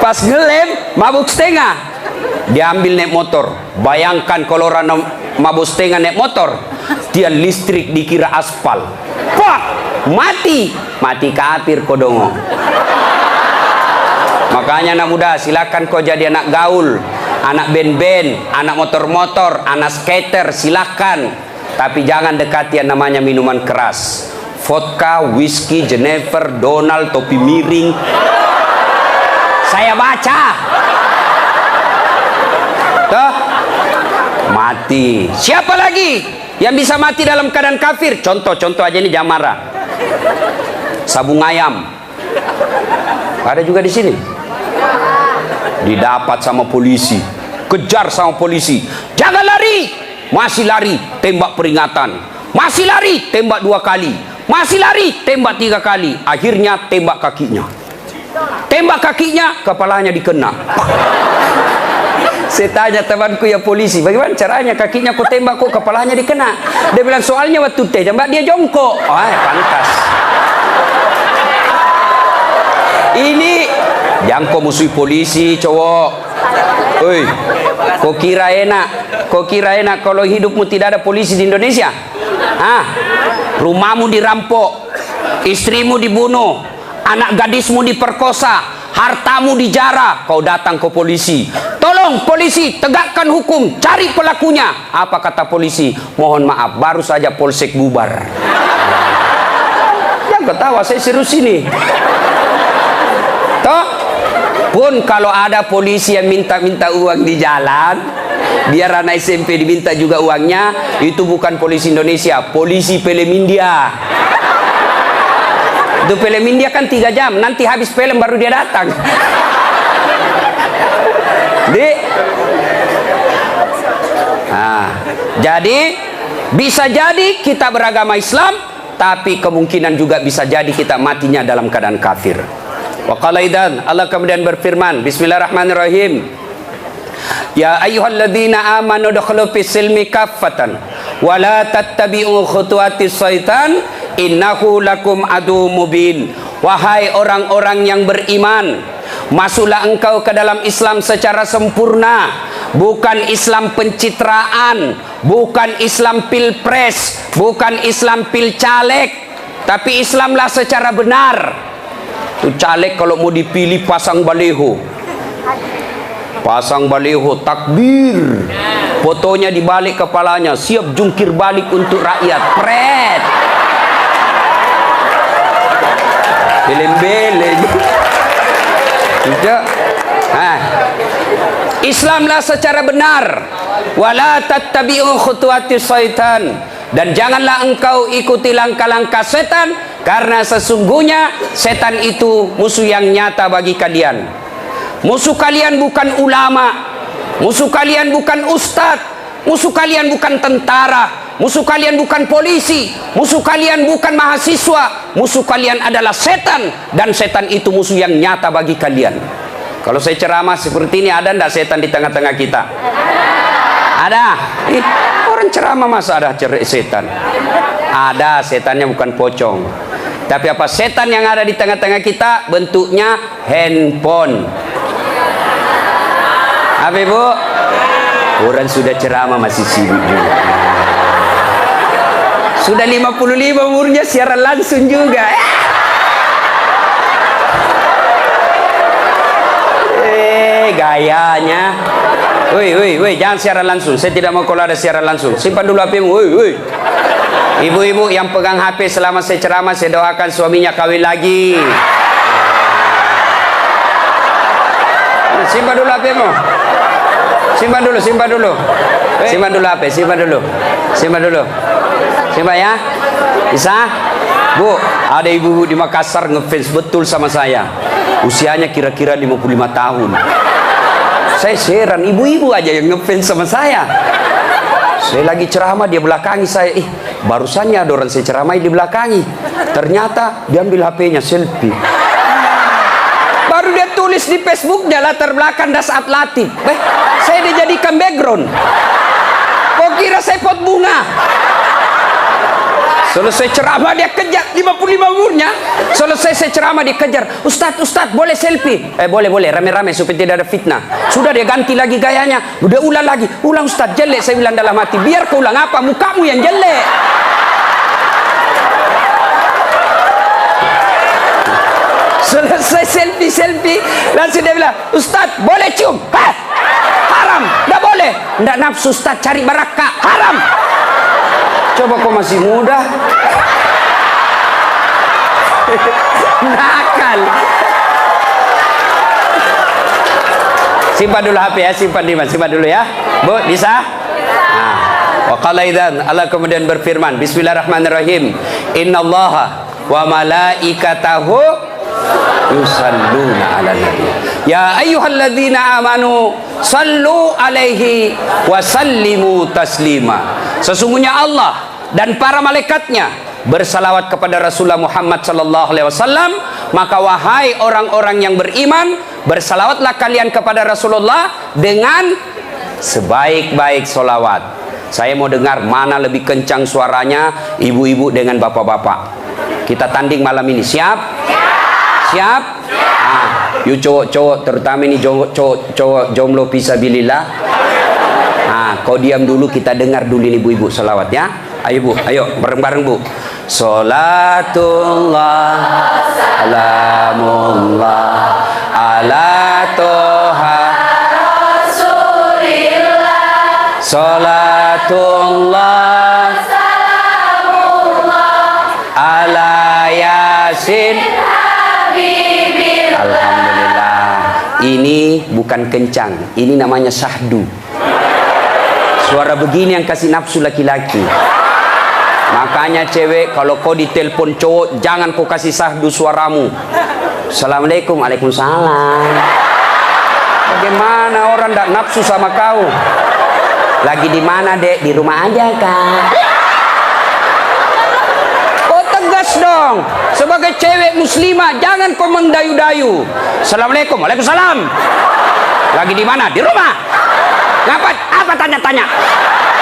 Pas ngelem, mabuk setengah. Dia ambil naik motor. Bayangkan kalau orang mabuk setengah naik motor, tiang listrik dikira aspal. Pak, mati kafir kodongo. Makanya anak muda, silakan kau jadi anak gaul, anak band-band, anak motor-motor, anak skater, silakan. Tapi jangan dekati yang namanya minuman keras. Vodka, whisky, Jennifer, Donald, topi miring. Saya baca. Tuh, mati. Siapa lagi yang bisa mati dalam keadaan kafir? Contoh aja ini Jamara. Sabung ayam. Ada juga di sini. Didapat sama polisi, kejar sama polisi. Jangan lari. Masih lari, tembak peringatan. Masih lari, tembak 2 kali. Masih lari, tembak 3 kali. Akhirnya tembak kakinya. Tembak kakinya, kepalanya dikena. Saya tanya temanku ya polisi, bagaimana caranya kakinya kok tembak kok kepalanya dikena? Dia bilang soalnya waktu tembak dia jongkok. Oh, pantas. Ini jangkau musuh polisi cowok. Oi, kau kira enak kalau hidupmu tidak ada polisi di Indonesia? Rumahmu dirampok, istrimu dibunuh, anak gadismu diperkosa, hartamu dijarah, kau datang ke polisi. Tolong polisi, tegakkan hukum, cari pelakunya. Apa kata polisi? Mohon maaf, baru saja polsek bubar. Jangan ketawa, saya serius ini. Toh, pun kalau ada polisi yang minta-minta uang di jalan, biar anak SMP diminta juga uangnya, itu bukan polisi Indonesia, polisi film India. Itu film India kan 3 jam, nanti habis film baru dia datang. Jadi bisa jadi kita beragama Islam, tapi kemungkinan juga bisa jadi kita matinya dalam keadaan kafir. Wa qala idzan, Allah kemudian berfirman, bismillahirrahmanirrahim. Ya ayyuhalladzina amanu dukhulu fis silmi kaffatan wa la tattabi'u khutuwatis syaitan innahu lakum adu mubin. Wahai orang-orang yang beriman, masuklah engkau ke dalam Islam secara sempurna, bukan Islam pencitraan, bukan Islam pilpres, bukan Islam pilcaleg, tapi Islamlah secara benar. Tuh caleg kalau mau dipilih pasang baleho, takbir, fotonya dibalik kepalanya, siap jungkir balik untuk rakyat, pret, beleng-beleng. Tidak. Islamlah secara benar. Wala tattabi'u khutuwatis syaitan, dan janganlah engkau ikuti langkah-langkah setan, karena sesungguhnya setan itu musuh yang nyata bagi kalian. Musuh kalian bukan ulama, musuh kalian bukan ustadz, musuh kalian bukan tentara, musuh kalian bukan polisi, musuh kalian bukan mahasiswa, musuh kalian adalah setan, dan setan itu musuh yang nyata bagi kalian. Kalau saya ceramah seperti ini, ada enggak setan di tengah-tengah kita? Ada. Orang ceramah masa ada setan? Ada, setannya bukan pocong. Tapi apa setan yang ada di tengah-tengah kita? Bentuknya handphone. Apa ibu? Orang sudah ceramah masih sibuk juga. Sudah 55 umurnya siaran langsung juga. Gayanya. Woi, jangan siaran langsung. Saya tidak mau kalau ada siaran langsung. Simpan dulu HP-mu. Woi. Ibu-ibu yang pegang HP selama saya ceramah, saya doakan suaminya kawin lagi. Simpan dulu HP-mu. Simpan dulu. Simpan dulu HP, simpan dulu. Simpan ya. Bisa? Bu, ada ibu di Makassar ngefans betul sama saya. Usianya kira-kira 55 tahun. Saya heran, ibu-ibu aja yang ngefans sama saya. Saya lagi ceramah, dia belakangi saya. Barusannya ada orang saya ceramah, di belakangi. Ternyata dia ambil HP-nya, selfie. Baru dia tulis di Facebook-nya latar belakang Das Atlatif. Saya dijadikan background. Kok kira saya pot bunga? Selesai ceramah dia kejar 55 umurnya. Selesai saya ceramah dia kejar. Ustadz, Ustadz boleh selfie? Boleh rame-rame supaya tidak ada fitnah. Sudah dia ganti lagi gayanya. Udah ulang lagi. Ulang Ustadz, jelek. Saya bilang dalam hati, biar kau ulang apa? Mukamu yang jelek. Selesai selfie, langsung dia bilang, Ustadz boleh cium? Hah? Haram, nggak boleh. Nggak nafsu Ustadz, cari barakah. Haram. Coba kau masih muda. Nakal. Simpan dulu HP ya, simpan dulu ya. Bu, bisa? Nah. Wa qala idzan, Allah kemudian berfirman, Bismillahirrahmanirrahim. Innallaha wa malaikatahu yusalluna 'alan nabi. Ya ayyuhalladzina amanu sallu alaihi wa sallimu taslima. Sesungguhnya Allah dan para malaikatnya bersalawat kepada Rasulullah Muhammad sallallahu alaihi wasallam, maka wahai orang-orang yang beriman, bersalawatlah kalian kepada Rasulullah dengan sebaik-baik solawat. Saya mau dengar mana lebih kencang suaranya, ibu-ibu dengan bapak-bapak. Kita tanding malam ini, siap? Siap? Ah, yuk cowok-cowok, terutama ini cowok jomblo fisabilillah. Ah, kau diam dulu, kita dengar dulu ini ibu-ibu salawat ya. Ayo Bu, ayo bareng-bareng Bu. Salatullah salamullah ala toha Rasulillah. Salatullah salamullah ala Yasin. Alhamdulillah. Ini bukan kencang, ini namanya syahdu. Suara begini yang kasih nafsu laki-laki. Makanya cewek, kalau kau ditelepon cowok, jangan kau kasih sahdu suaramu. Assalamualaikum, waalaikumsalam. Bagaimana orang tak nafsu sama kau? Lagi di mana dek? Di rumah aja kak. Kau tegas dong. Sebagai cewek muslimah, jangan kau mendayu-dayu. Assalamualaikum, waalaikumsalam. Lagi di mana? Di rumah. Ngapa? Apa tanya-tanya?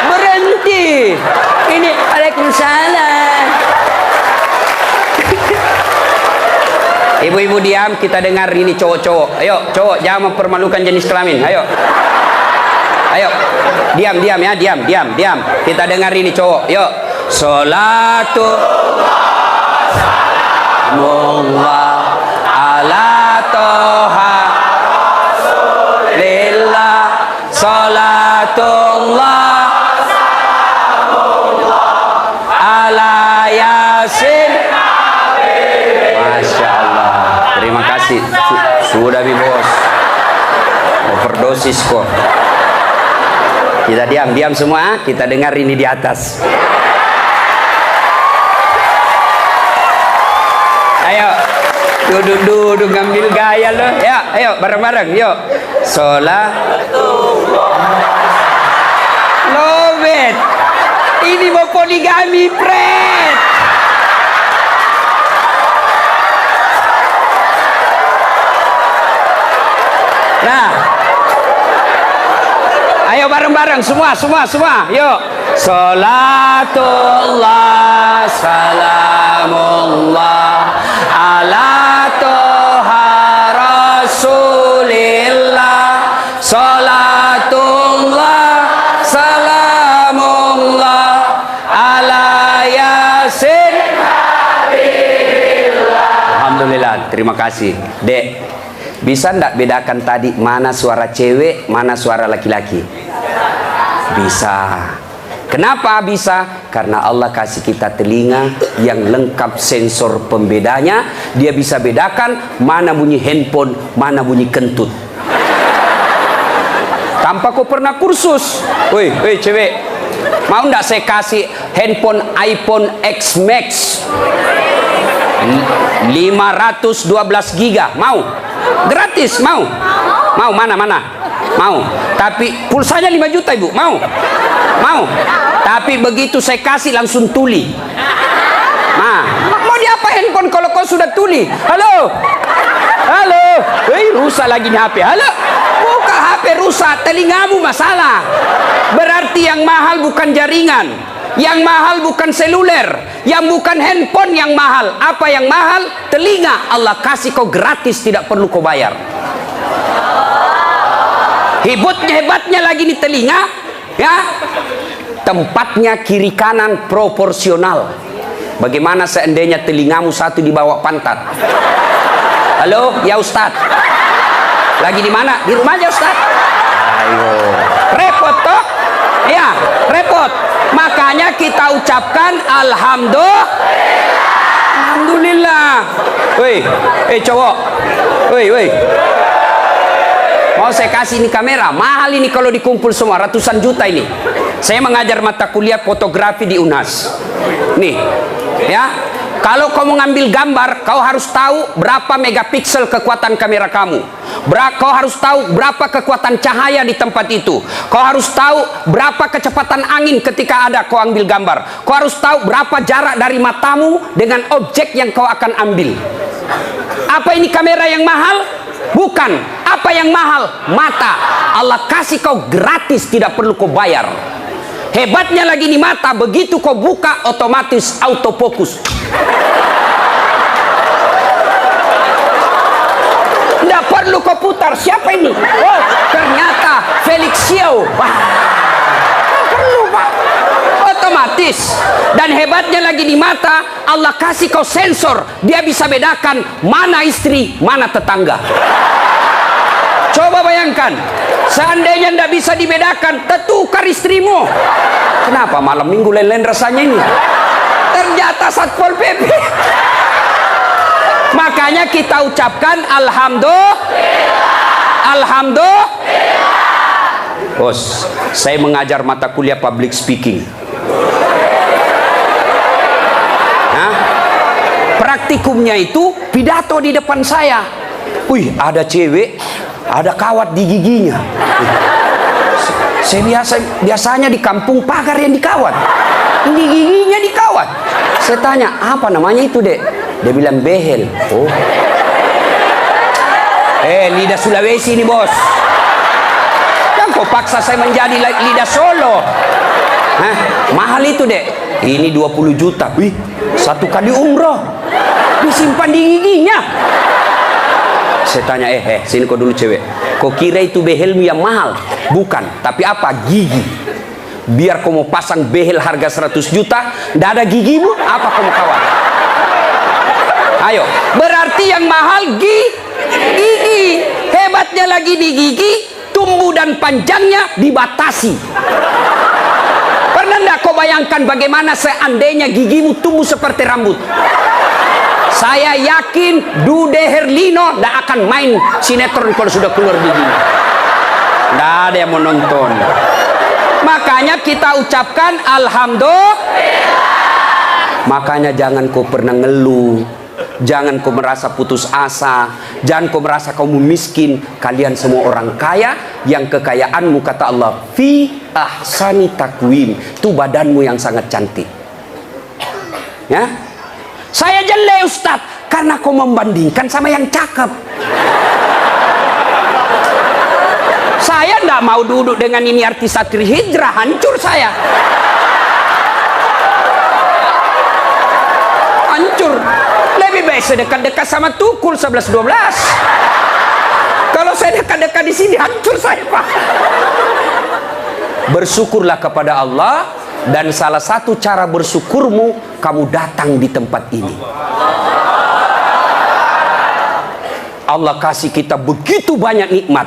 Berhenti. Ini waalaikumsalam. Ibu-ibu diam, kita dengar ini cowok-cowok. Ayo, cowok jangan mempermalukan jenis kelamin. Ayo. Ayo. Diam ya, diam. Kita dengar ini cowok. Yuk. Salatu Mullah ala toha Rasulillah. Salatullah ala Yasin. Masya Allah. Terima kasih. Sudah bi bos. Overdosis kok. Kita diam semua. Kita dengar ini di atas. Ayo. Duduk ngambil gaya loh. Ya, ayo bareng-bareng. Yuk. Lobet. Ini mau poligami, Fred. Nah. Ayo bareng-bareng semua. Yuk. Salatullah salamullah ala toha Rasulillah. Salatullah salamullah ala Yasin. Alhamdulillah, terima kasih. Dek, bisa ndak bedakan tadi mana suara cewek, mana suara laki-laki? Bisa. Kenapa bisa? Karena Allah kasih kita telinga yang lengkap sensor pembedanya. Dia bisa bedakan mana bunyi handphone, mana bunyi kentut. Tanpa kau pernah kursus. Woi cewek, mau ndak saya kasih handphone iPhone X Max 512 giga? Mau? Gratis, mau? Mau mana? Mau. Tapi pulsanya 5 juta ibu, mau? Tapi begitu saya kasih langsung tuli. Nah, mau diapa handphone kalau kau sudah tuli? Halo. Rusak lagi nih HP. Halo. Buka HP rusak, telingamu masalah. Berarti yang mahal bukan jaringan. Yang mahal bukan seluler, yang bukan handphone yang mahal. Apa yang mahal? Telinga. Allah kasih kau gratis, tidak perlu kau bayar. Hebatnya lagi di telinga, ya. Tempatnya kiri kanan proporsional. Bagaimana seandainya telingamu satu di bawah pantat? Halo, ya Ustad. Lagi di mana? Di rumah aja Ustad. Ayo. Repot toh? Ya, repot. Makanya kita ucapkan Alhamdulillah. Woi, cowok. Woi. Mau saya kasih ini kamera, mahal ini kalau dikumpul semua, ratusan juta ini. Saya mengajar mata kuliah fotografi di UNHAS. Nih, ya. Kalau kau mengambil gambar, kau harus tahu berapa megapiksel kekuatan kamera kamu. Kau harus tahu berapa kekuatan cahaya di tempat itu. Kau harus tahu berapa kecepatan angin ketika ada kau ambil gambar. Kau harus tahu berapa jarak dari matamu dengan objek yang kau akan ambil. Apa ini kamera yang mahal? Bukan. Apa yang mahal? Mata. Allah kasih kau gratis, tidak perlu kau bayar. Hebatnya lagi di mata, begitu kau buka otomatis autofokus. Tidak perlu kau putar. Siapa ini? Oh, ternyata Felixio. Wah, tidak perlu Pak. Otomatis. Dan hebatnya lagi di mata, Allah kasih kau sensor. Dia bisa bedakan mana istri, mana tetangga. Coba bayangkan, seandainya tidak bisa dibedakan, tertukar istrimu. Kenapa malam minggu lain-lain rasanya ini? Ternyata Satpol PP. Makanya kita ucapkan Alhamdulillah. Bos, saya mengajar mata kuliah public speaking. Nah, praktikumnya itu pidato di depan saya. Wih, ada cewek, ada kawat di giginya. Saya biasanya di kampung pagar yang dikawat, ini giginya dikawat. Saya tanya, apa namanya itu dek? Dia bilang behel. Oh, lidah Sulawesi ini bos. Kan kau paksa saya menjadi lidah Solo. Hah, mahal itu dek. Ini 20 juta. Wih, satu kali umroh disimpan di giginya. Saya tanya, sini kau dulu cewek. Kau kira itu behelmu yang mahal? Bukan, tapi apa? Gigi. Biar kau mau pasang behel harga 100 juta, tidak ada gigimu, apa kau mau kawat? Ayo, berarti yang mahal gigi. Hebatnya lagi di gigi, tumbuh dan panjangnya dibatasi. Pernah tidak kau bayangkan bagaimana seandainya gigimu tumbuh seperti rambut? Saya yakin Dude Herlino tidak akan main sinetron kalau sudah keluar giginya. Tidak ada yang mau nonton. Makanya kita ucapkan Alhamdulillah. Makanya jangan kau pernah ngeluh, jangan kau merasa putus asa, jangan kau merasa kamu miskin. Kalian semua orang kaya, yang kekayaanmu kata Allah fi ahsani takwim, itu badanmu yang sangat cantik. Ya, saya jelek Ustaz karena kau membandingkan sama yang cakep. Saya tidak mau duduk dengan ini artis satri hijrah, hancur saya. Hancur. Lebih baik saya dekat-dekat sama Tukul 11-12. Kalau saya dekat-dekat di sini, hancur saya Pak. Bersyukurlah kepada Allah, dan salah satu cara bersyukurmu, kamu datang di tempat ini. Allah kasih kita begitu banyak nikmat,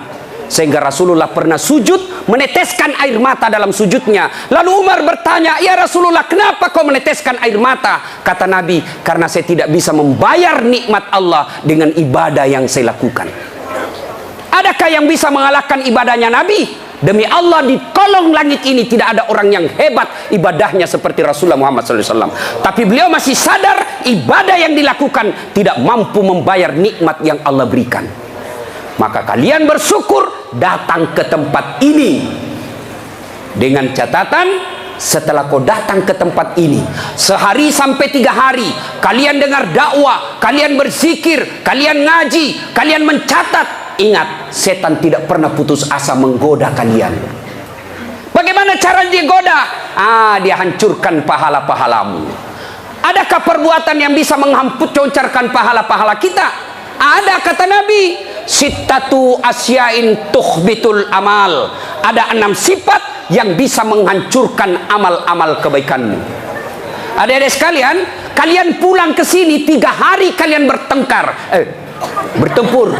sehingga Rasulullah pernah sujud meneteskan air mata dalam sujudnya. Lalu Umar bertanya, ya Rasulullah, kenapa kau meneteskan air mata? Kata Nabi, karena saya tidak bisa membayar nikmat Allah dengan ibadah yang saya lakukan. Adakah yang bisa mengalahkan ibadahnya Nabi? Demi Allah, di kolong langit ini tidak ada orang yang hebat ibadahnya seperti Rasulullah Muhammad SAW. Tapi beliau masih sadar ibadah yang dilakukan tidak mampu membayar nikmat yang Allah berikan. Maka kalian bersyukur datang ke tempat ini, dengan catatan setelah kau datang ke tempat ini sehari sampai 3 hari, kalian dengar dakwah, kalian berzikir, kalian ngaji, kalian mencatat. Ingat, setan tidak pernah putus asa menggoda kalian. Bagaimana cara digoda? dia hancurkan pahala-pahalamu. Adakah perbuatan yang bisa menghancurkan pahala-pahala kita? Ada, kata Nabi, sittatu asyain tukhbitul amal. Ada 6 sifat yang bisa menghancurkan amal-amal kebaikanmu. Adik-adik sekalian, kalian pulang ke sini 3 hari kalian bertempur.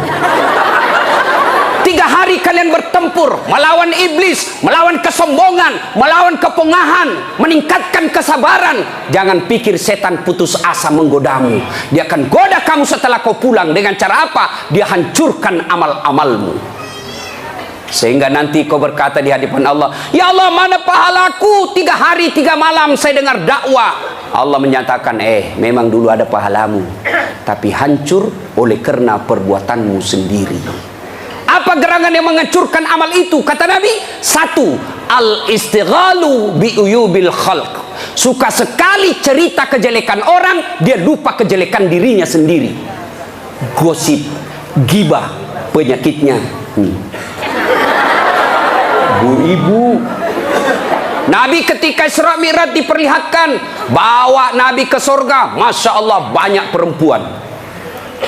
3 hari kalian bertempur melawan iblis, melawan kesombongan, melawan kepungahan, meningkatkan kesabaran. Jangan pikir setan putus asa menggodamu. Dia akan goda kamu setelah kau pulang. Dengan cara apa? Dia hancurkan amal-amalmu, sehingga nanti kau berkata di hadapan Allah, ya Allah, mana pahalaku? 3 hari 3 malam saya dengar dakwah. Allah menyatakan, memang dulu ada pahalamu, tapi hancur oleh karena perbuatanmu sendiri. Apa gerangan yang menghancurkan amal itu? Kata Nabi, 1, al-istighalu bi'uyubil khalq. Suka sekali cerita kejelekan orang, dia lupa kejelekan dirinya sendiri. Gosip, gibah, penyakitnya Bu ibu. Nabi ketika Isra Mi'raj diperlihatkan, bawa Nabi ke surga, Masya Allah, banyak perempuan.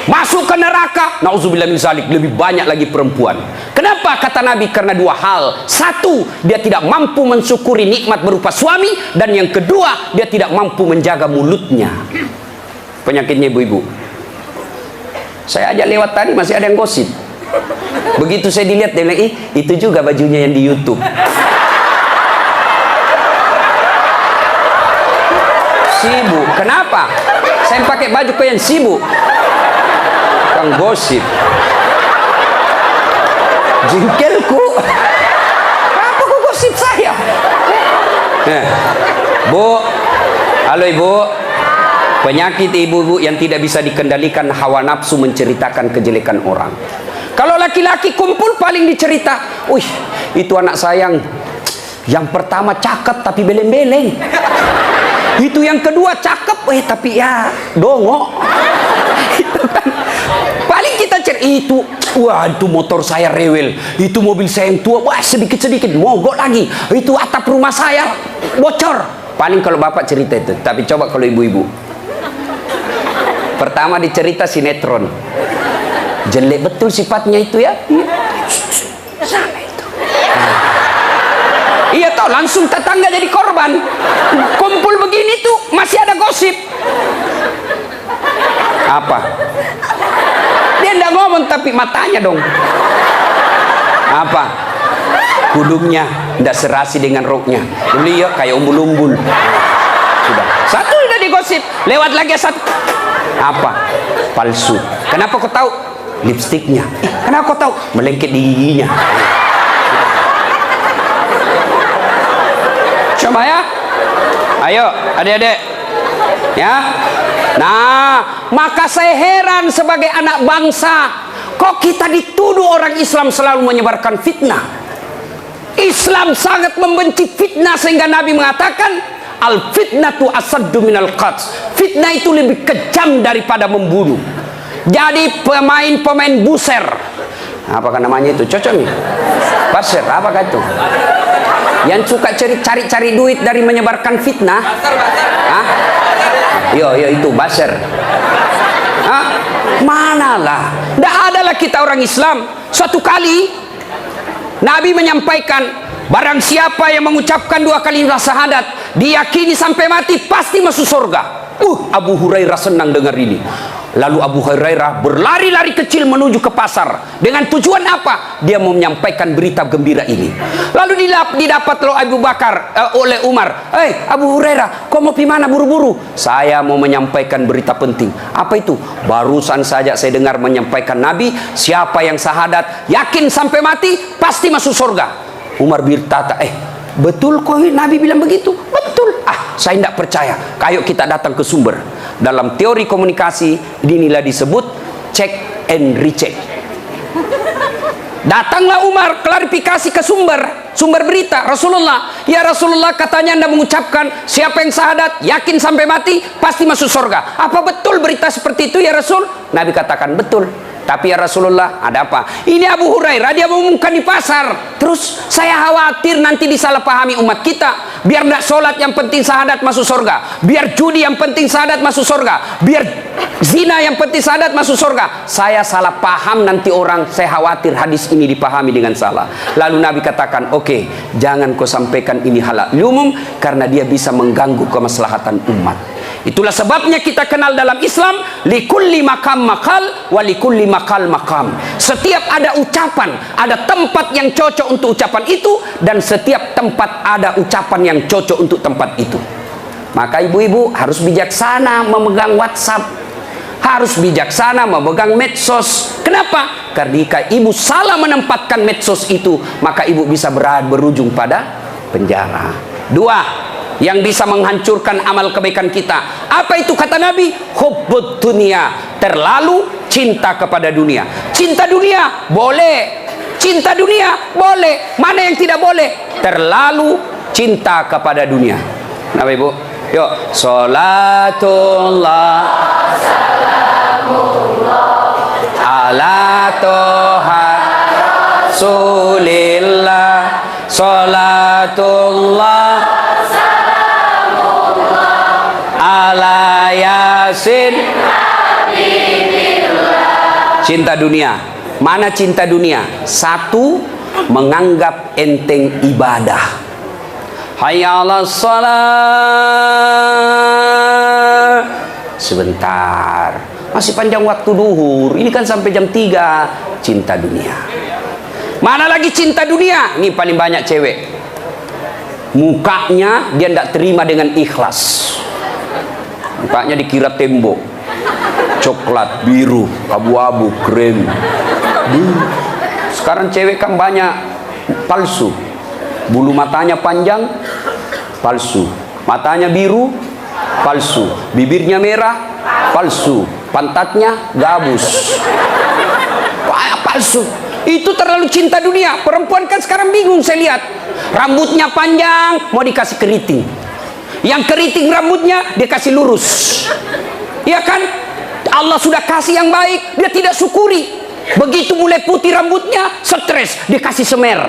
Masuk ke neraka, na'udzubillah min zalik, lebih banyak lagi perempuan. Kenapa? Kata Nabi, karena 2 hal. 1, dia tidak mampu mensyukuri nikmat berupa suami. Dan yang kedua, dia tidak mampu menjaga mulutnya. Penyakitnya ibu-ibu. Saya ajak lewat tadi, masih ada yang gosip. Begitu saya dilihat, dia bilang, itu juga bajunya yang di YouTube. Sibuk. Kenapa? Saya pakai baju kau yang sibuk. Kang gosip. Jengkelku. Apa kau gosip saya? Bu, halo ibu. Penyakit ibu-ibu yang tidak bisa dikendalikan, hawa nafsu menceritakan kejelekan orang. Kalau laki-laki kumpul paling dicerita, wih, itu anak sayang. Yang pertama cakep tapi beleng-beleng. Itu yang kedua cakep, tapi ya dongok. Itu kan. Paling kita cerita itu, wah itu motor saya rewel, itu mobil saya yang tua, wah sedikit-sedikit mogok lagi. Itu atap rumah saya bocor. Paling kalau bapak cerita itu, tapi coba kalau ibu-ibu. Pertama dicerita sinetron. Jelek betul sifatnya itu ya. Sana itu. Iya toh, langsung tetangga jadi korban. Kumpul begini tuh masih ada gosip. Apa? Dia enggak ngomong tapi matanya dong. Apa? Hidungnya enggak serasi dengan roknya. Beliau kayak umbul-umbul. Sudah. Satu udah digosip. Lewat lagi satu. Apa? Palsu. Kenapa kau tahu? Lipstiknya. Kenapa kau tahu? Melengket di giginya. Coba ya. Ayo adik-adik. Ya. Nah, maka saya heran sebagai anak bangsa, kok kita dituduh orang Islam selalu menyebarkan fitnah. Islam sangat membenci fitnah sehingga Nabi mengatakan, al fitnatu asaddu minal qatl. Fitnah itu lebih kejam daripada membunuh. Jadi pemain buser, apakah namanya itu? Cocok nih. Buser, apakah itu? Yang suka cari duit dari menyebarkan fitnah. Hah? Yo itu buser. Hah? Manalah. Tidak adalah kita orang Islam. Suatu kali Nabi menyampaikan, barang siapa yang mengucapkan 2 kalimat syahadat, diyakini sampai mati pasti masuk surga. Abu Hurairah senang dengar ini. Lalu Abu Hurairah berlari-lari kecil menuju ke pasar. Dengan tujuan apa? Dia mau menyampaikan berita gembira ini. Lalu didapat oleh Umar. Abu Hurairah, kau mau gimana buru-buru? Saya mau menyampaikan berita penting. Apa itu? Barusan saja saya dengar menyampaikan Nabi, siapa yang syahadat, yakin sampai mati, pasti masuk surga. Umar berkata, betul kok Nabi bilang begitu? Betul. Saya tidak percaya. Ayo kita datang ke sumber. Dalam teori komunikasi inilah disebut check and recheck. Datanglah Umar klarifikasi ke sumber berita Rasulullah. Ya Rasulullah, katanya Anda mengucapkan siapa yang syahadat yakin sampai mati pasti masuk surga. Apa betul berita seperti itu ya Rasul? Nabi katakan betul. Tapi ya Rasulullah, ada apa? Ini Abu Hurairah, dia mengumumkan di pasar. Terus saya khawatir nanti disalahpahami umat kita. Biar tidak sholat yang penting syahadat masuk surga. Biar judi yang penting syahadat masuk surga. Biar zina yang penting syahadat masuk surga. Saya salah paham nanti orang, saya khawatir hadis ini dipahami dengan salah. Lalu Nabi katakan, oke, jangan kau sampaikan ini halal umum, karena dia bisa mengganggu kemaslahatan umat. Itulah sebabnya kita kenal dalam Islam, likulli makam makal, wa likulli makal makam. Setiap ada ucapan, ada tempat yang cocok untuk ucapan itu, dan setiap tempat ada ucapan yang cocok untuk tempat itu. Maka ibu-ibu harus bijaksana memegang WhatsApp, harus bijaksana memegang medsos. Kenapa? Karena jika ibu salah menempatkan medsos itu, maka ibu bisa berujung pada penjara. Dua, yang bisa menghancurkan amal kebaikan kita. Apa itu kata Nabi? Hubbud dunia, terlalu cinta kepada dunia. Cinta dunia boleh, cinta dunia boleh. Mana yang tidak boleh? Terlalu cinta kepada dunia. Kenapa ibu? Yuk, sholatullah ala toha rasulillah, sholatullah ala yasin. Cinta dunia. Mana cinta dunia? Satu, menganggap enteng ibadah. Hayya 'alas shalah. Sebentar, masih panjang waktu duhur. Ini kan sampai jam 3. Cinta dunia. Mana lagi cinta dunia? Ini paling banyak cewek. Mukanya dia tidak terima dengan ikhlas. Mukanya dikira tembok, coklat, biru, abu-abu, krem. Sekarang cewek kan banyak palsu. Bulu matanya panjang, palsu. Matanya biru, palsu. Bibirnya merah, palsu. Pantatnya gabus, palsu. Itu terlalu cinta dunia. Perempuan kan sekarang bingung, saya lihat. Rambutnya panjang, mau dikasih keriting. Yang keriting rambutnya dia kasih lurus, ya kan? Allah sudah kasih yang baik, dia tidak syukuri. Begitu mulai putih rambutnya, stres, dia kasih semer.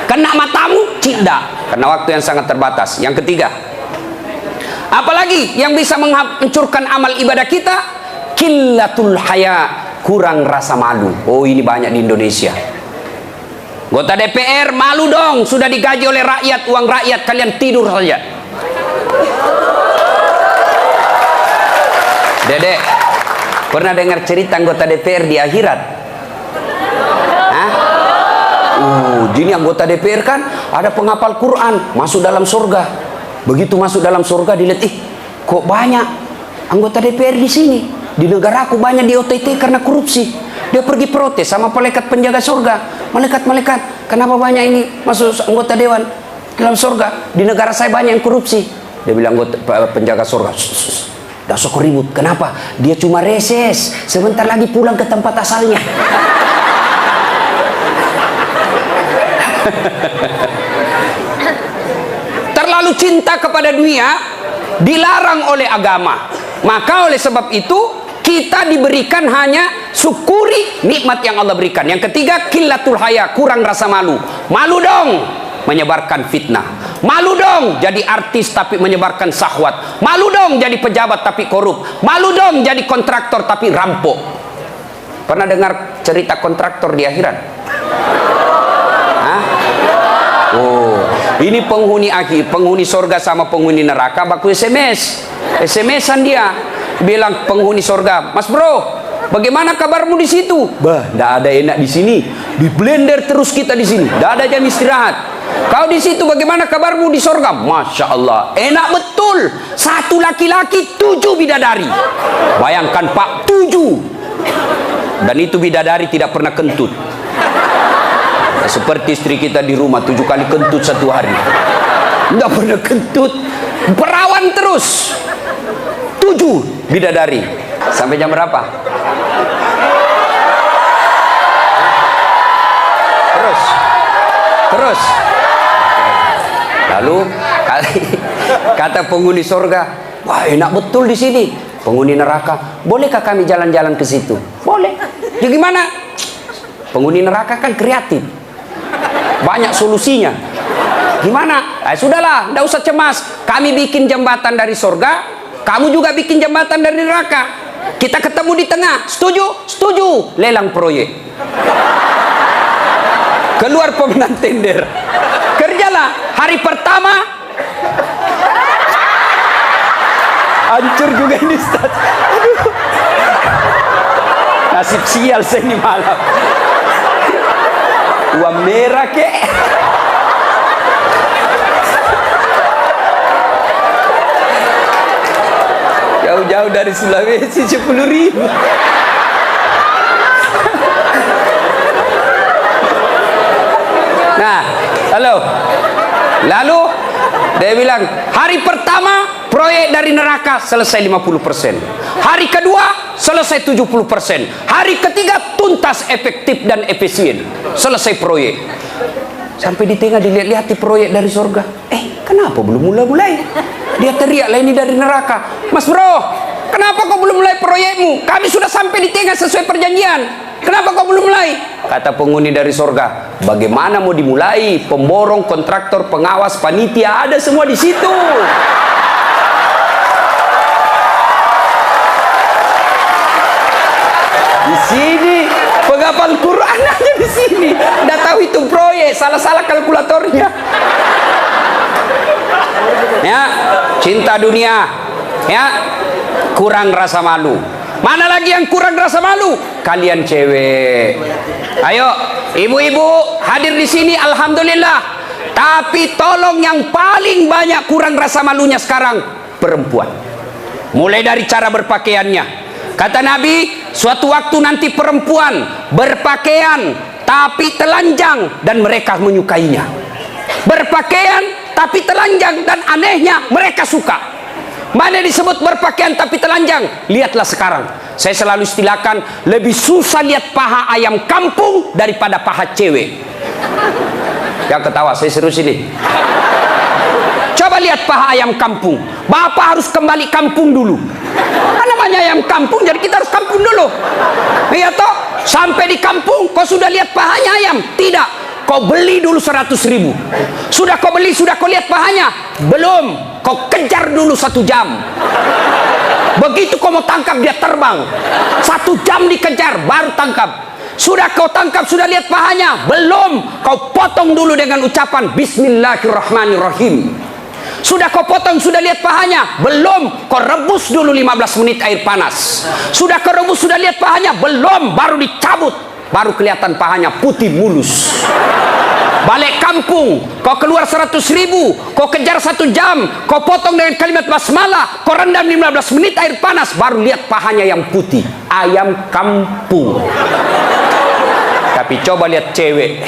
Kena matamu, tidak, karena waktu yang sangat terbatas. Yang ketiga, apalagi yang bisa menghancurkan amal ibadah kita? Qillatul haya, kurang rasa malu. Oh, ini banyak di Indonesia. Anggota DPR malu dong, sudah digaji oleh rakyat, uang rakyat, kalian tidur saja. Dedek, pernah dengar cerita anggota DPR di akhirat? Hah? Jadi anggota DPR kan ada penghafal Quran, masuk dalam surga. Begitu masuk dalam surga dilihat, kok banyak anggota DPR di sini? Di negaraku banyak di OTT karena korupsi. Dia pergi protes sama malaikat penjaga surga. Malaikat, kenapa banyak ini masuk anggota dewan dalam surga? Di negara saya banyak yang korupsi. Dia bilang anggota penjaga surga, dah sok ribut. Kenapa? Dia cuma reses, sebentar lagi pulang ke tempat asalnya. Terlalu cinta kepada dunia dilarang oleh agama. Maka oleh sebab itu kita diberikan hanya syukuri nikmat yang Allah berikan. Yang ketiga, qillatul haya, kurang rasa malu. Malu dong menyebarkan fitnah. Malu dong jadi artis tapi menyebarkan syahwat. Malu dong jadi pejabat tapi korup. Malu dong jadi kontraktor tapi rampok. Pernah dengar cerita kontraktor di akhirat? Hah? Oh, ini penghuni akhir, penghuni surga sama penghuni neraka baku SMS-an dia. Bilang penghuni surga, "Mas bro, bagaimana kabarmu di situ?" "Bah, tidak ada enak di sini. Di blender terus kita di sini. Tidak ada jam istirahat." "Kau di situ bagaimana kabarmu di surga?" "Masya Allah, enak betul. Satu laki-laki, 7 bidadari." Bayangkan Pak, 7. Dan itu bidadari tidak pernah kentut. Seperti istri kita di rumah, 7 kali kentut satu hari. Tidak pernah kentut. Perawan terus. 7 bidadari. Sampai jam berapa? Terus. Lalu kata penghuni surga, "Wah, enak betul di sini." Penghuni neraka, "Bolehkah kami jalan-jalan ke situ?" "Boleh." Ya gimana? Penghuni neraka kan kreatif, banyak solusinya. Gimana? Sudahlah, tidak usah cemas. Kami bikin jembatan dari surga, kamu juga bikin jembatan dari neraka. Kita ketemu di tengah. Setuju? Setuju. Lelang proyek. Keluar pemenang tender. Kerjalah. Hari pertama hancur juga ini, Ustaz. Aduh. Nasib sial saya ini malam. Uang merah kek. Jauh-jauh dari Sulawesi 10.000. Nah, lalu dia bilang, hari pertama proyek dari neraka selesai 50%. Hari kedua selesai 70%. Hari ketiga tuntas, efektif dan efisien. Selesai proyek. Sampai di tengah dilihat-lihat proyek dari surga. Kenapa belum mulai-mulai? Dia teriak lah, ini dari neraka. Mas bro, kenapa kau belum mulai proyekmu? Kami sudah sampai di tengah sesuai perjanjian. Kenapa kau belum mulai? Kata penghuni dari surga, bagaimana mau dimulai? Pemborong, kontraktor, pengawas, panitia, ada semua di situ. Di sini penghafal Quran aja di sini. Nggak tahu itu proyek, salah-salah kalkulatornya. Ya, cinta dunia, ya, kurang rasa malu. Mana lagi yang kurang rasa malu? Kalian cewek. Ayo, ibu-ibu hadir di sini, alhamdulillah. Tapi tolong yang paling banyak kurang rasa malunya sekarang perempuan. Mulai dari cara berpakaiannya. Kata Nabi, suatu waktu nanti perempuan berpakaian tapi telanjang dan mereka menyukainya. Berpakaian tapi telanjang dan anehnya mereka suka. Mana disebut berpakaian tapi telanjang? Lihatlah sekarang. Saya selalu istilahkan, lebih susah lihat paha ayam kampung daripada paha cewek. Yang ketawa, saya serius ini. Coba lihat paha ayam kampung. Bapak harus kembali kampung dulu. Namanya ayam kampung, jadi kita harus kampung dulu. Iya toh? Sampai di kampung, kau sudah lihat pahanya ayam? Tidak. Kau beli dulu 100.000. Sudah kau beli, sudah kau lihat pahanya? Belum. Kau kejar dulu 1 jam. Begitu kau mau tangkap, dia terbang. 1 jam dikejar, baru tangkap. Sudah kau tangkap, sudah lihat pahanya? Belum. Kau potong dulu dengan ucapan Bismillahirrahmanirrahim. Sudah kau potong, sudah lihat pahanya? Belum. Kau rebus dulu 15 menit air panas. Sudah kau rebus, sudah lihat pahanya? Belum. Baru dicabut. Baru kelihatan pahanya putih mulus. Balik kampung, kau keluar 100.000, kau kejar 1 jam, kau potong dengan kalimat basmalah, kau rendam 15 menit air panas, baru lihat pahanya yang putih. Ayam kampung. Tapi coba lihat cewek,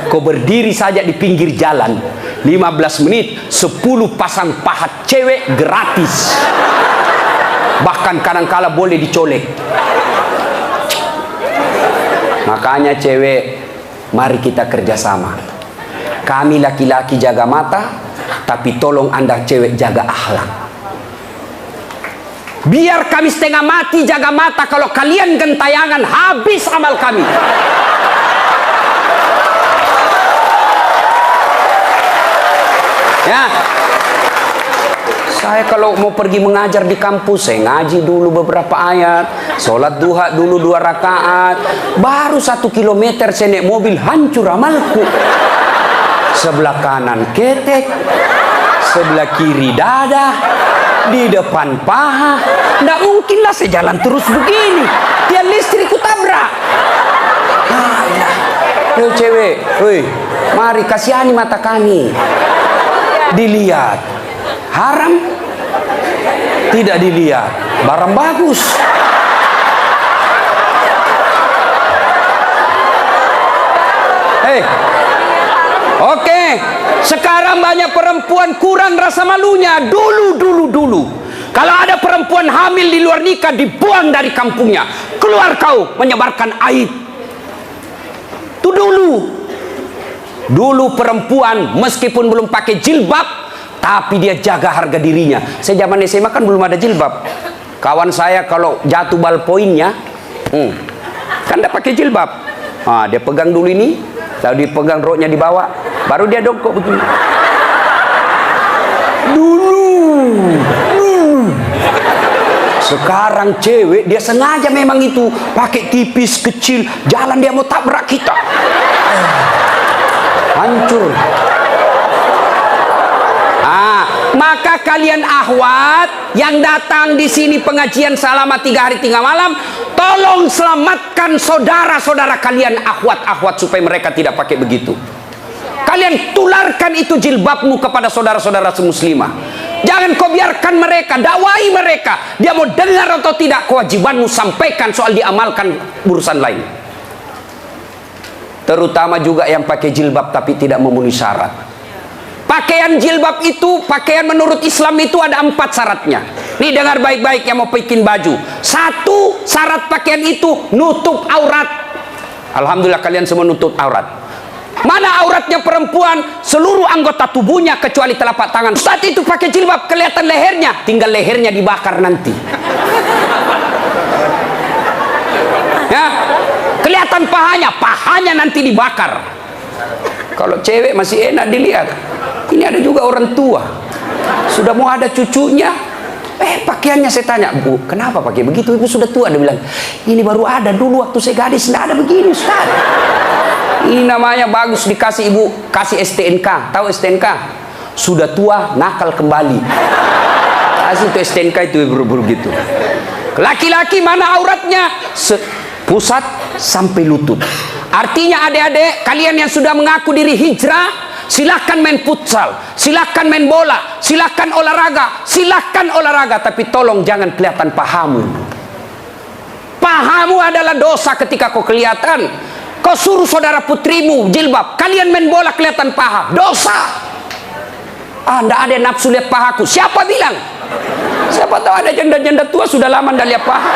kau berdiri saja di pinggir jalan 15 menit, 10 pasang paha cewek gratis. Bahkan kadang-kala boleh dicolek. Makanya cewek, mari kita kerjasama. Kami laki-laki jaga mata, tapi tolong anda cewek jaga akhlak. Biar kami setengah mati jaga mata, kalau kalian gentayangan habis amal kami. Ya, saya kalau mau pergi mengajar di kampus, saya ngaji dulu beberapa ayat, sholat duha dulu 2 rakaat, baru 1 kilometer saya naik mobil, hancur amalku. Sebelah kanan ketek, sebelah kiri dada, di depan paha. Nggak mungkinlah saya jalan terus begini, tiang listrik ku tabrak. Yo cewek, woi, mari kasihani mata kami. Dilihat haram, tidak dilihat barang bagus. Oke, sekarang banyak perempuan kurang rasa malunya. Dulu kalau ada perempuan hamil di luar nikah, dibuang dari kampungnya, keluar kau menyebarkan aib. Itu dulu perempuan meskipun belum pakai jilbab, tapi dia jaga harga dirinya. Saya zaman SMA kan belum ada jilbab. Kawan saya kalau jatuh ballpointnya, Kan tidak pakai jilbab. Dia pegang dulu ini, lalu dipegang roknya di bawah, baru dia dongkok begini. Sekarang cewek dia sengaja memang itu pakai tipis kecil, jalan dia mau tabrak kita. Hancur. Maka kalian akhwat yang datang di sini pengajian selama 3 hari 3 malam, tolong selamatkan saudara-saudara kalian akhwat-akhwat supaya mereka tidak pakai begitu. Kalian tularkan itu jilbabmu kepada saudara-saudara semuslimah. Jangan kau biarkan mereka, dakwai mereka. Dia mau dengar atau tidak, kewajibanmu sampaikan, soal diamalkan urusan lain. Terutama juga yang pakai jilbab tapi tidak memenuhi syarat. Pakaian jilbab itu, pakaian menurut Islam itu ada 4 syaratnya. Nih dengar baik-baik yang mau bikin baju. 1, syarat pakaian itu nutup aurat. Alhamdulillah kalian semua nutup aurat. Mana auratnya perempuan? Seluruh anggota tubuhnya kecuali telapak tangan. Saat itu pakai jilbab kelihatan lehernya, tinggal lehernya dibakar nanti. Ya, kelihatan pahanya nanti dibakar. Kalau cewek masih enak dilihat. Ini ada juga orang tua, sudah mau ada cucunya, pakaiannya saya tanya, Bu, kenapa pakai begitu? Ibu sudah tua. Dia bilang, ini baru ada, dulu waktu saya gadis tidak ada begini, Ustaz. Ini namanya bagus dikasih ibu, kasih STNK. Tahu STNK? Sudah tua, nakal kembali. Kasih itu STNK itu buru-buru gitu. Laki-laki mana auratnya? Pusat sampai lutut. Artinya adik-adik, kalian yang sudah mengaku diri hijrah, silahkan main futsal, silahkan main bola, silahkan olahraga, tapi tolong jangan kelihatan pahamu. Pahamu adalah dosa ketika kau kelihatan. Kau suruh saudara putrimu jilbab, kalian main bola kelihatan paha, dosa. Tidak ada nafsu lihat pahaku. Siapa bilang? Siapa tahu ada janda-janda tua sudah lama tidak lihat paha.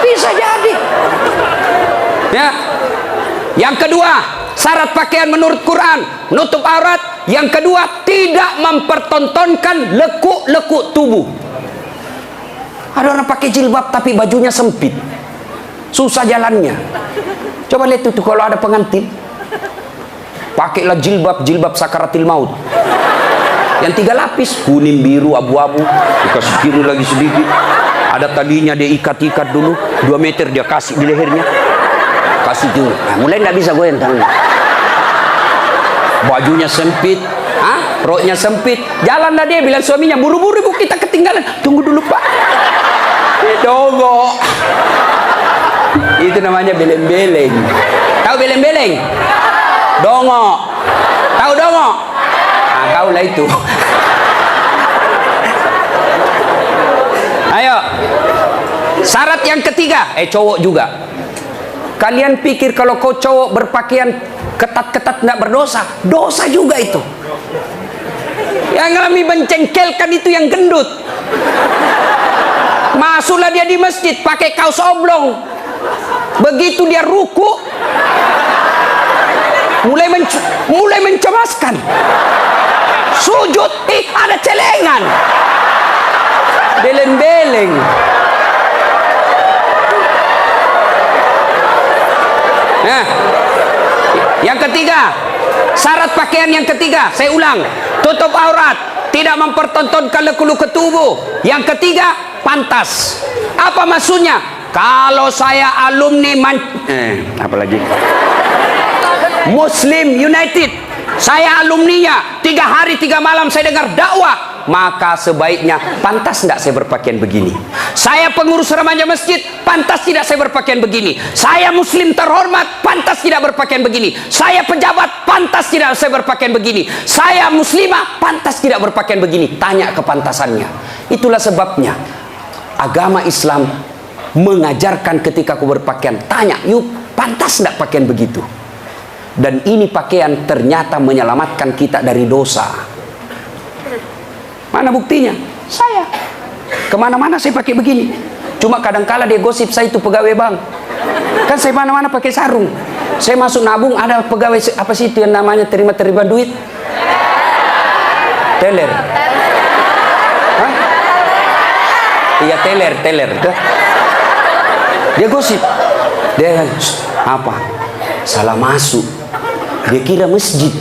Bisa jadi. Ya. Yang kedua, syarat pakaian menurut Quran, nutup aurat. Yang kedua, tidak mempertontonkan lekuk-lekuk tubuh. Ada orang pakai jilbab tapi bajunya sempit, susah jalannya. Coba lihat itu kalau ada pengantin, pakailah jilbab sakaratil maut. Yang 3 lapis, kuning, biru, abu-abu, dikasih kiri lagi sedikit. Ada talinya dia ikat-ikat dulu, 2 meter dia kasih di lehernya. Kasih dulu. Mulai nggak bisa goyang tangannya. Bajunya sempit, roknya sempit. Jalanlah dia bilang suaminya, buru-buru ibu kita ketinggalan. Tunggu dulu Pak. Dongok. Itu namanya beleng-beleng. Tahu beleng-beleng? Dongok. Tahu dongok? Kau lah itu. Ayo. Syarat yang ketiga, cowok juga. Kalian pikir kalau kau cowok berpakaian ketat-ketat tidak berdosa? Dosa juga itu. Yang kami mencengkelkan itu yang gendut. Masuklah dia di masjid pakai kaos oblong. Begitu dia ruku, mulai mencemaskan. Sujud, ada celengan. Beleng-beleng. Nah, yang ketiga, syarat pakaian yang ketiga, saya ulang, tutup aurat, tidak mempertontonkan lekuk-lekuk tubuh. Yang ketiga, pantas. Apa maksudnya? Kalau saya alumni apalagi Muslim United, saya alumninya, 3 hari 3 malam saya dengar dakwah, maka sebaiknya pantas tidak saya berpakaian begini. Saya pengurus remaja masjid, pantas tidak saya berpakaian begini. Saya muslim terhormat, pantas tidak berpakaian begini. Saya pejabat, pantas tidak saya berpakaian begini. Saya muslimah, pantas tidak berpakaian begini. Tanya kepantasannya. Itulah sebabnya agama Islam mengajarkan ketika aku berpakaian, tanya, yuk pantas tidak pakaian begitu. Dan ini pakaian ternyata menyelamatkan kita dari dosa. Mana buktinya? Saya kemana-mana saya pakai begini. Cuma kadang-kala dia gosip saya itu pegawai bank. Kan saya mana-mana pakai sarung. Saya masuk nabung, ada pegawai apa sih itu yang namanya terima duit? Teller. Hah? Iya teller. Dia gosip. Dia apa? Salah masuk. Dia kira masjid.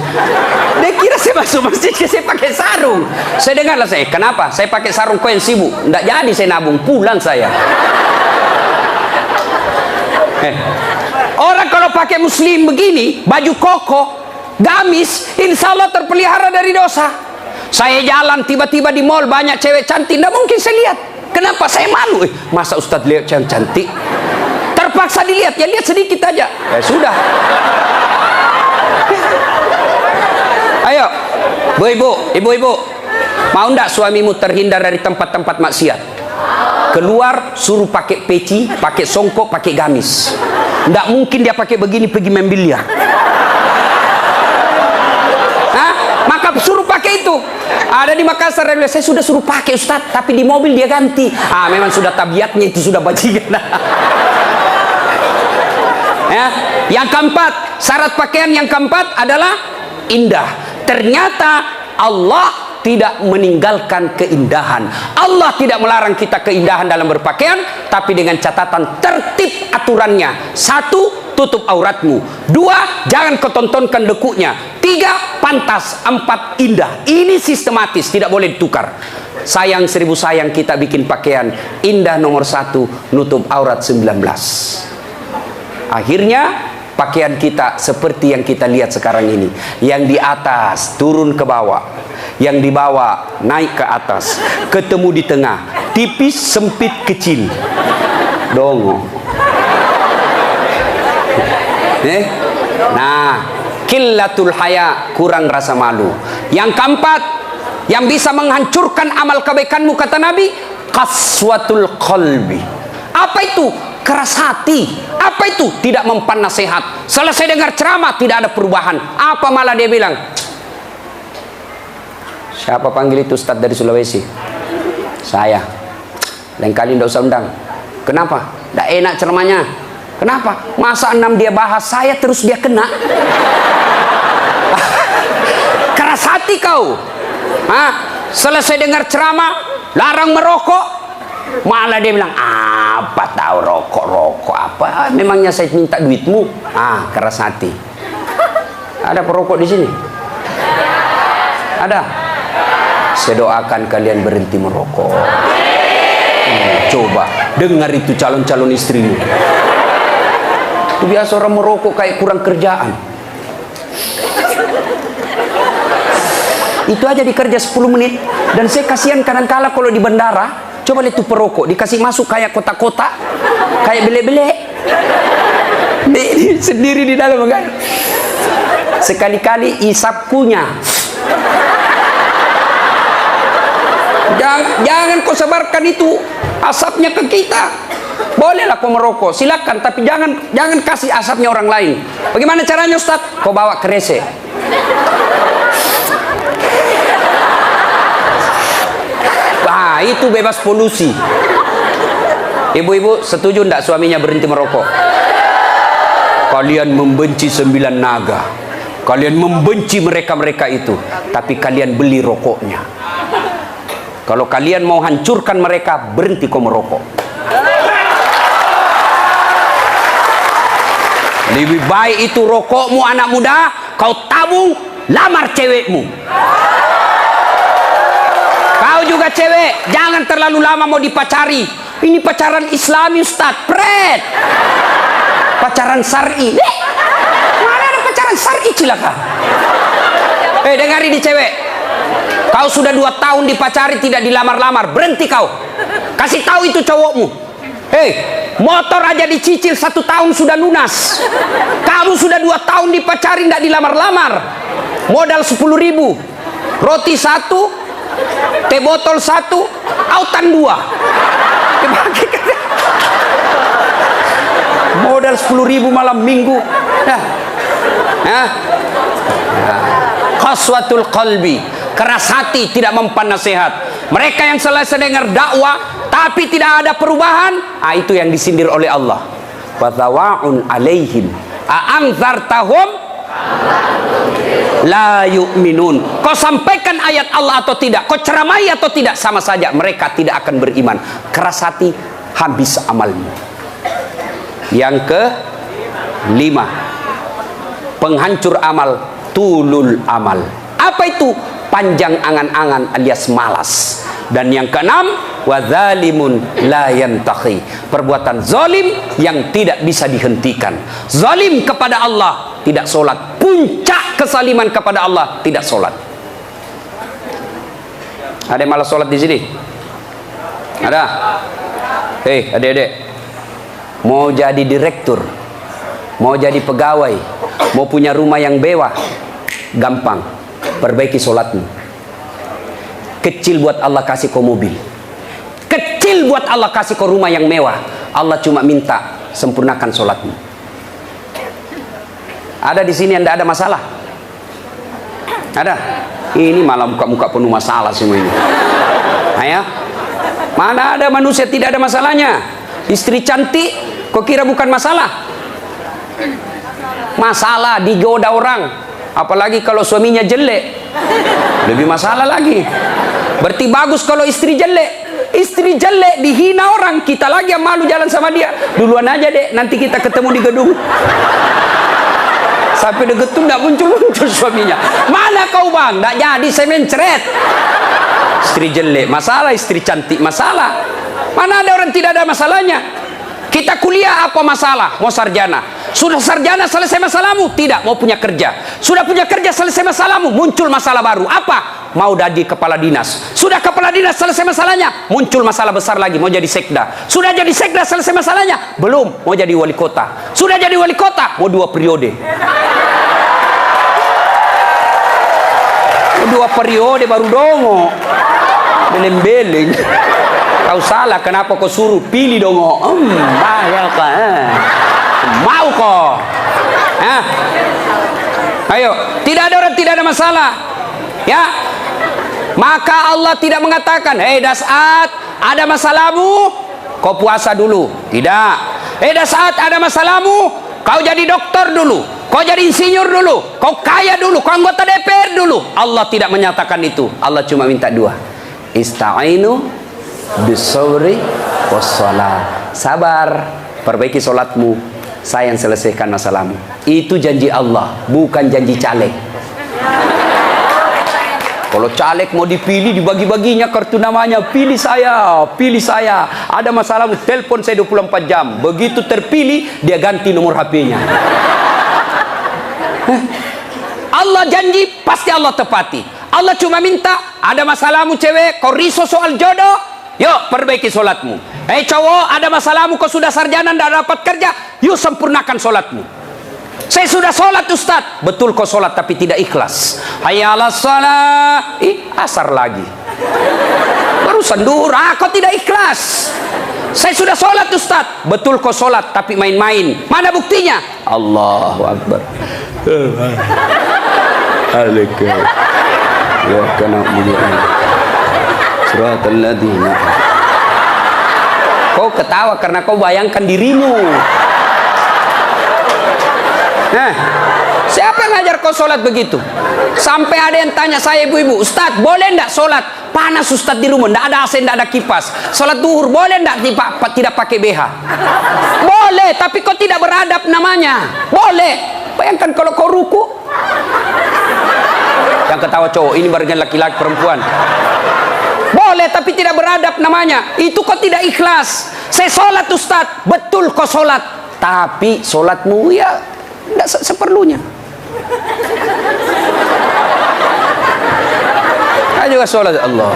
Dia kira saya masuk masjid, saya pakai sarung. Saya dengarlah saya, kenapa? Saya pakai sarung, kau yang sibuk. Nggak jadi saya nabung, pulang saya. Orang kalau pakai muslim begini, baju koko, gamis, insya Allah terpelihara dari dosa. Saya jalan tiba-tiba di mall banyak cewek cantik, nggak mungkin saya lihat. Kenapa? Saya malu. Masa Ustadz lihat yang cantik? Terpaksa dilihat, ya lihat sedikit aja. Ya sudah. Ayo, ibu-ibu, mau ndak suamimu terhindar dari tempat-tempat maksiat? Keluar suruh pakai peci, pakai songkok, pakai gamis. Ndak mungkin dia pakai begini pergi main biliar. Maka suruh pakai itu. Ada di Makassar, saya sudah suruh pakai Ustadz, tapi di mobil dia ganti. Memang sudah tabiatnya itu, sudah bajingan. Ya, yang keempat, syarat pakaian yang keempat adalah indah. Ternyata Allah tidak meninggalkan keindahan. Allah tidak melarang kita keindahan dalam berpakaian, tapi dengan catatan tertib aturannya. 1, tutup auratmu. 2, jangan kau tontonkan dekuknya. 3, pantas. 4, indah. Ini sistematis, tidak boleh ditukar. Sayang 1000 sayang kita bikin pakaian indah nomor 1, nutup aurat 19. Akhirnya pakaian kita seperti yang kita lihat sekarang ini. Yang di atas turun ke bawah, yang di bawah naik ke atas, ketemu di tengah, tipis, sempit, kecil. Dongo. Nah, qillatul haya, kurang rasa malu. Yang keempat, yang bisa menghancurkan amal kebaikanmu, kata Nabi, qaswatul qalbi. Apa itu? Keras hati. Apa itu? Tidak mempan nasihat. Selesai dengar ceramah tidak ada perubahan. Apa malah dia bilang? Siapa panggil itu Ustadz dari Sulawesi? Saya. Lain kali tidak usah undang. Kenapa? Tidak enak ceramahnya. Kenapa? Masa 6 dia bahas, saya terus dia kena. Keras hati kau. Selesai dengar ceramah, larang merokok. Malah dia bilang, apa tahu rokok apa? Memangnya saya minta duitmu? Keras hati. Ada perokok di sini? Ada? Saya doakan kalian berhenti merokok. Coba dengar itu calon-calon istrimu. Itu biasa orang merokok kayak kurang kerjaan. Itu aja dikerja 10 menit. Dan saya kasihan kadang-kala kalau di bandara. Coba lihat tuh perokok, dikasih masuk kayak kotak-kotak, kayak bele-bele. Sendiri di dalam kan. Sekali-kali isap kunyah. Jangan kau sebarkan itu asapnya ke kita. Bolehlah kau merokok, silakan, tapi jangan kasih asapnya orang lain. Bagaimana caranya Ustaz? Kau bawa kerese. Itu bebas polusi. Ibu-ibu setuju enggak suaminya berhenti merokok? Kalian membenci 9 naga. Kalian membenci mereka-mereka itu. Tapi kalian beli rokoknya. Kalau kalian mau hancurkan mereka, berhenti kau merokok. Lebih baik itu rokokmu anak muda, kau tabung, lamar cewekmu. Kau juga cewek, jangan terlalu lama mau dipacari. Ini pacaran Islami Ustaz, pret. Pacaran syar'i. Mana ada pacaran syar'i cilaka? Dengari di cewek. Kau sudah 2 tahun dipacari tidak dilamar-lamar, berhenti kau. Kasih tahu itu cowokmu. Motor aja dicicil 1 tahun sudah lunas. Kamu sudah 2 tahun dipacari tidak dilamar-lamar. Modal 10.000. Roti 1. Teh botol 1, autan 2. Modal 10.000 malam minggu. Qaswatul qalbi, keras hati, tidak mempan nasihat. Mereka yang selesai dengar dakwah tapi tidak ada perubahan, itu yang disindir oleh Allah. Fatawa'un alaihim a'anzartahum la yu'minun. Kau sampaikan ayat Allah atau tidak, kau ceramai atau tidak, sama saja mereka tidak akan beriman. Keras hati, habis amalmu. Yang kelima, penghancur amal, tulul amal. Apa itu? Panjang angan-angan alias malas. Dan yang keenam, wadzalimun la yantahi. Perbuatan zalim yang tidak bisa dihentikan. Zalim kepada Allah, tidak solat. Puncak kesaliman kepada Allah, tidak solat. Ada yang malas solat di sini? Ada? Hei, adik-adik, mau jadi direktur, mau jadi pegawai, mau punya rumah yang mewah, gampang. Perbaiki solatmu. Kecil buat Allah kasih kau mobil, kecil buat Allah kasih kau rumah yang mewah. Allah cuma minta sempurnakan solatmu. Ada di sini yang tidak ada masalah? Ada? Ini malah muka-muka penuh masalah semua ini. Ayo, mana ada manusia tidak ada masalahnya? Istri cantik, kau kira bukan masalah? Masalah, digoda orang. Apalagi kalau suaminya jelek, lebih masalah lagi. Berarti bagus kalau istri jelek. Istri jelek dihina orang, kita lagi yang malu jalan sama dia. Duluan aja dek, nanti kita ketemu di gedung. Sampai deket tuh nggak muncul-muncul suaminya. Mana kau bang? Nggak jadi, saya mencret. Istri jelek masalah, istri cantik masalah. Mana ada orang tidak ada masalahnya? Kita kuliah apa masalah? Mau sarjana. Sudah sarjana selesai masalahmu? Tidak, mau punya kerja. Sudah punya kerja selesai masalahmu? Muncul masalah baru. Apa? Mau jadi kepala dinas. Sudah kepala dinas selesai masalahnya? Muncul masalah besar lagi, mau jadi sekda. Sudah jadi sekda selesai masalahnya? Belum, mau jadi wali kota. Sudah jadi wali kota? Mau 2 periode. Mau 2 periode baru dongo. Beleng-beleng. Kau salah, kenapa kau suruh pilih dongo? Bahaya kan? Mau kok? Ayo, tidak ada orang tidak ada masalah, ya. Maka Allah tidak mengatakan, hei Das'at, ada masalahmu, kau puasa dulu. Tidak. Hei Das'at, ada masalahmu, kau jadi dokter dulu, kau jadi insinyur dulu, kau kaya dulu, kau anggota DPR dulu. Allah tidak menyatakan itu. Allah cuma minta 2. Ista'inu bisawri wassalah. Sabar, perbaiki solatmu, saya yang selesaikan masalahmu. Itu janji Allah, bukan janji caleg. Kalau caleg mau dipilih, dibagi-baginya kartu namanya, pilih saya, pilih saya. Ada masalahmu, telepon saya 24 jam. Begitu terpilih, dia ganti nomor HP-nya. Allah janji, pasti Allah tepati. Allah cuma minta, ada masalahmu cewek, kau risau soal jodoh, yuk perbaiki solatmu. Hei cowok, ada masalahmu, kau sudah sarjana tidak dapat kerja, yuk sempurnakan solatmu. Saya sudah solat Ustaz. Betul kau solat tapi tidak ikhlas. Hayya 'alas shalah. Asar lagi. Barusan duhur, kau tidak ikhlas. Saya sudah solat Ustaz. Betul kau solat tapi main-main. Mana buktinya? Allahu Akbar. Alaikum. Ya kana mulian. Suratul ladzina. Kau ketawa karena kau bayangkan dirimu. Nah, siapa yang ngajar kau sholat begitu? Sampai ada yang tanya saya, ibu-ibu, Ustaz boleh enggak sholat? Panas Ustaz di rumah, enggak ada AC, enggak ada kipas. Sholat duhur boleh enggak tidak pakai BH? Boleh, tapi kau tidak beradab namanya. Boleh. Bayangkan kalau kau ruku. Yang ketawa cowok, ini bagian laki-laki perempuan. Boleh, tapi tidak beradab namanya. Itu kau tidak ikhlas. Saya sholat Ustaz, betul kau sholat. Tapi sholatmu ya tidak seperlunya. Aja juga sholat Allah.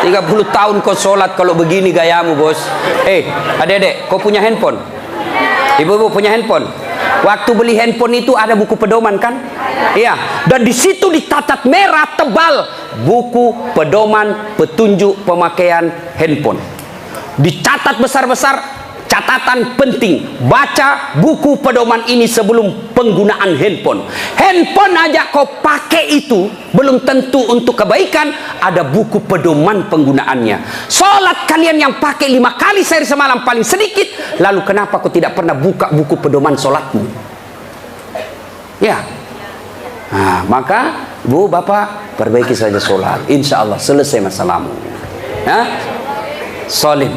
30 tahun kau sholat kalau begini gayamu bos. Adik-adik, kau punya handphone? Ibu-ibu punya handphone? Waktu beli handphone itu ada buku pedoman kan? Iya. Dan di situ dicatat merah tebal buku pedoman petunjuk pemakaian handphone. Dicatat besar-besar, catatan penting, baca buku pedoman ini sebelum penggunaan handphone. Handphone aja kau pakai itu belum tentu untuk kebaikan, ada buku pedoman penggunaannya. Sholat kalian yang pakai 5 kali sehari semalam paling sedikit, lalu kenapa kau tidak pernah buka buku pedoman sholatmu? Ya. Nah, maka Bu, Bapak, perbaiki saja sholat, insya Allah selesai masalahmu. Zalim,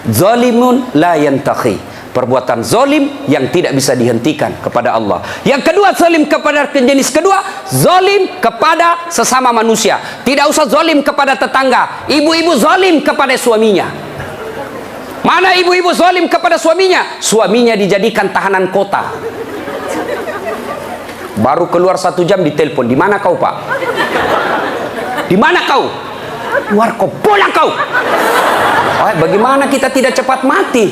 zalimun la yantahi, perbuatan zalim yang tidak bisa dihentikan kepada Allah. Yang kedua, zalim kepada jenis kedua, zalim kepada sesama manusia. Tidak usah zalim kepada tetangga. Ibu-ibu zalim kepada suaminya. Mana ibu-ibu zalim kepada suaminya? Suaminya dijadikan tahanan kota. Baru keluar 1 jam ditelepon, di mana kau, Pak? Di mana kau? Keluar kau, pulang kau. Bagaimana kita tidak cepat mati?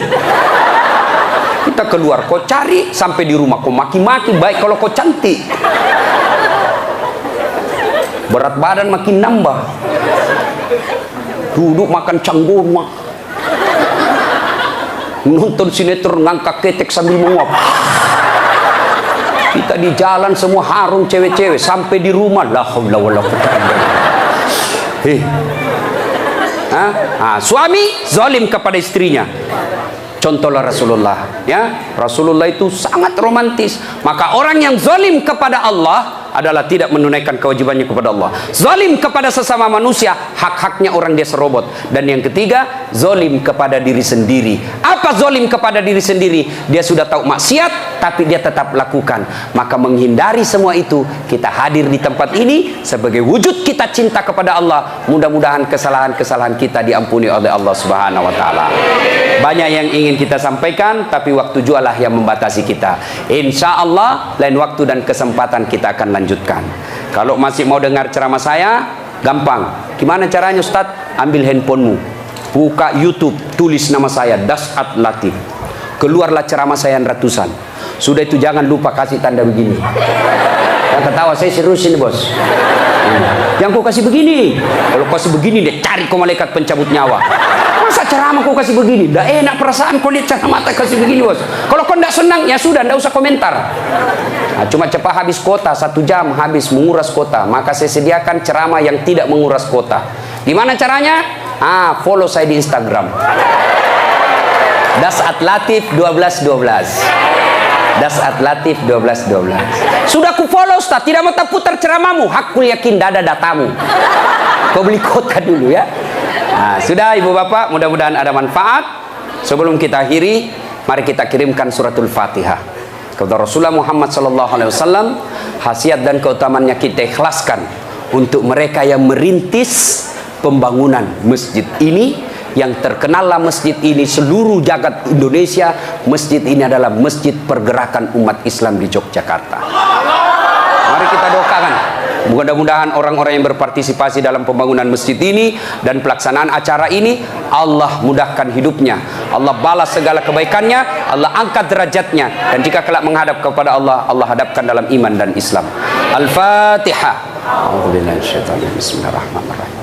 Kita keluar, kau cari sampai di rumah, kau maki-maki, baik kalau kau cantik. Berat badan makin nambah. Duduk makan canggurma. Nonton sinetron ngangkat ketek sambil menguap. Kita di jalan semua harum cewek-cewek, sampai di rumah la haula wala quwwata illa billah. Suami zalim kepada istrinya. Contohlah Rasulullah, ya. Rasulullah itu sangat romantis. Maka orang yang zalim kepada Allah adalah tidak menunaikan kewajibannya kepada Allah. Zalim kepada sesama manusia, hak-haknya orang dia serobot. Dan yang ketiga, zalim kepada diri sendiri. Apa zalim kepada diri sendiri? Dia sudah tahu maksiat, tapi dia tetap lakukan. Maka menghindari semua itu, kita hadir di tempat ini sebagai wujud kita cinta kepada Allah. Mudah-mudahan kesalahan-kesalahan kita diampuni oleh Allah Subhanahu wa taala. Banyak yang ingin kita sampaikan, tapi waktu jualah yang membatasi kita. Insya Allah lain waktu dan kesempatan kita akan lanjutkan. Kalau masih mau dengar ceramah saya, gampang. Gimana caranya, Ustaz? Ambil handphonemu, buka YouTube, tulis nama saya Das'at Latif, keluarlah ceramah saya ratusan. Sudah itu jangan lupa kasih tanda begini. Yang ketawa, saya serius ini, bos. Yang kau kasih begini, kalau kasih begini dia cari kau malaikat pencabut nyawa. Masa ceramah kau kasih begini? Dah enak perasaan kau lihat ceramah kasih begini, bos. Kalau kau tidak senang, ya sudah, tidak usah komentar. Cuma cepat habis kota, 1 jam habis menguras kota. Maka saya sediakan ceramah yang tidak menguras kota. Gimana caranya? Follow saya di Instagram. Das'at Latif 1212. Das'at Latif 1212. Sudah ku follow, Ustaz, tidak mau tak putar ceramahmu. Hakul yakin dada datamu. Kau beli kota dulu, ya. Sudah ibu bapak, mudah-mudahan ada manfaat. Sebelum kita akhiri, mari kita kirimkan suratul Fatihah kepada Rasulullah Muhammad SAW. Khasiat dan keutamaannya kita ikhlaskan untuk mereka yang merintis pembangunan masjid ini. Yang terkenallah masjid ini seluruh jagat Indonesia. Masjid ini adalah masjid pergerakan umat Islam di Yogyakarta. Mari kita doakan, mudah-mudahan orang-orang yang berpartisipasi dalam pembangunan masjid ini dan pelaksanaan acara ini, Allah mudahkan hidupnya, Allah balas segala kebaikannya, Allah angkat derajatnya, dan jika kelak menghadap kepada Allah, Allah hadapkan dalam iman dan Islam. Al-Fatihah. Bismillahirrahmanirrahim.